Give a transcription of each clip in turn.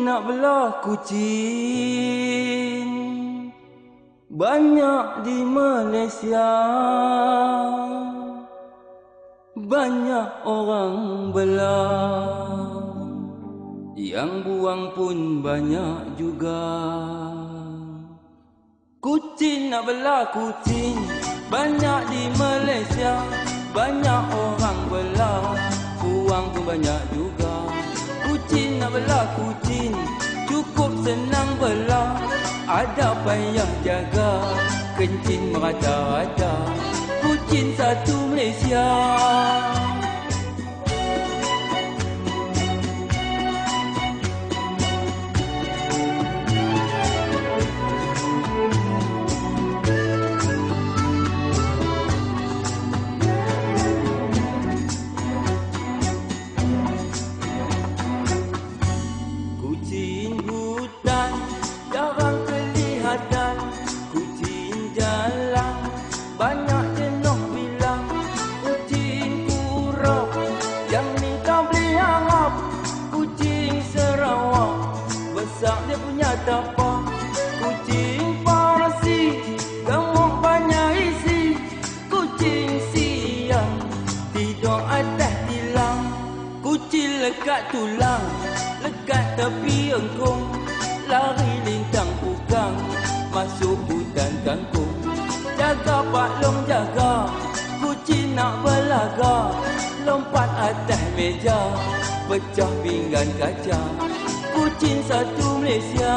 Kucing nak belah kucing banyak di Malaysia. Banyak orang belah, yang buang pun banyak juga. Kucing nak belah kucing banyak di Malaysia. Banyak orang belah, buang pun banyak juga. Kucing nak belah kucing cukup senang belah. Ada payah jaga, kencing merata-rata. Kucing satu Malaysia. Kucing hutan jarang kelihatan. Kucing jalan banyak jenuh bilang. Kucing kurap yang minta beli harap. Kucing Sarawak besar dia punya tapak. Kucing Parsi gemuk banyak isi. Kucing siang tidur atas tilang. Kucing lekat tulang, lekat tepi engkung. Lari lintang pukang, masuk hutan kangkung. Jaga Pak Long jaga, kucing nak belaga. Lompat atas meja, pecah pinggan kaca. Kucing satu Malaysia.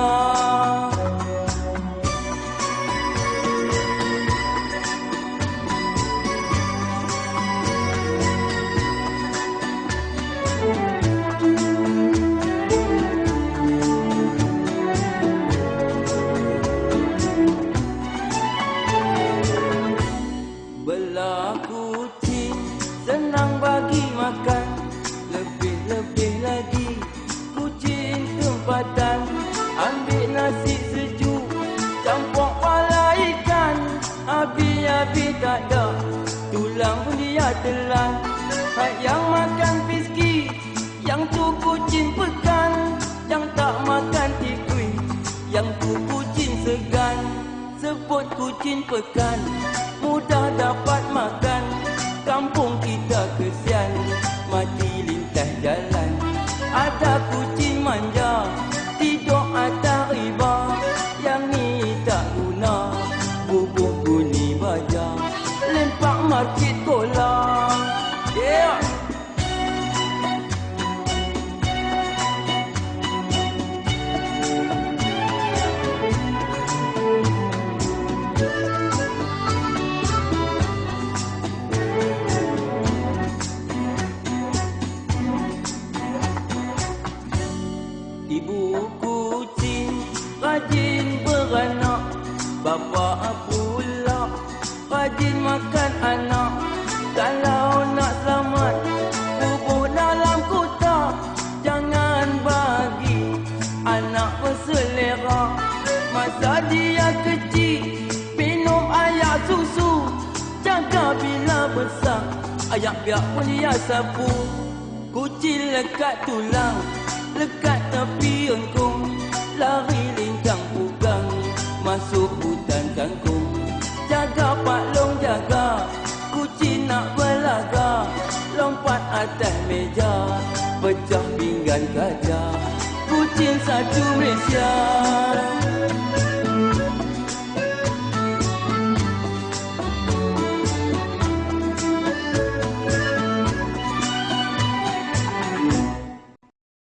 Belah kucing senang bagi makan. Lebih-lebih lagi kucing tempatan. Ambil nasi sejuk, campur pala ikan. Habis-habis tak ada, tulang pun dia telan. Hak yang makan fiski, yang tu kucing pekan. Yang tak makan tikui, yang tu kucing segan. Sebut kucing pekan, mudah dapat makan. Kampung kita kesian, mati lintas jalan. Ada kucing manja, tidur atas riba. Yang ni tak guna, bubuh bunyi baja. Lempak market kolam. Yeah. Ibu kucing rajin beranak. Bapa pula rajin makan anak. Kalau nak selamat bubuk dalam kotak, jangan bagi anak berselera. Masa dia kecil minum air susu. Jaga bila besar ayak biak pun dia sapu. Kucing lekat tulang, lekat tepi engkung. Lari lintang pukang, masuk hutan kangkung. Jaga Pak Long jaga, kucing nak belaga. Lompat atas meja, pecah pinggan kaca. Kucing satu Malaysia.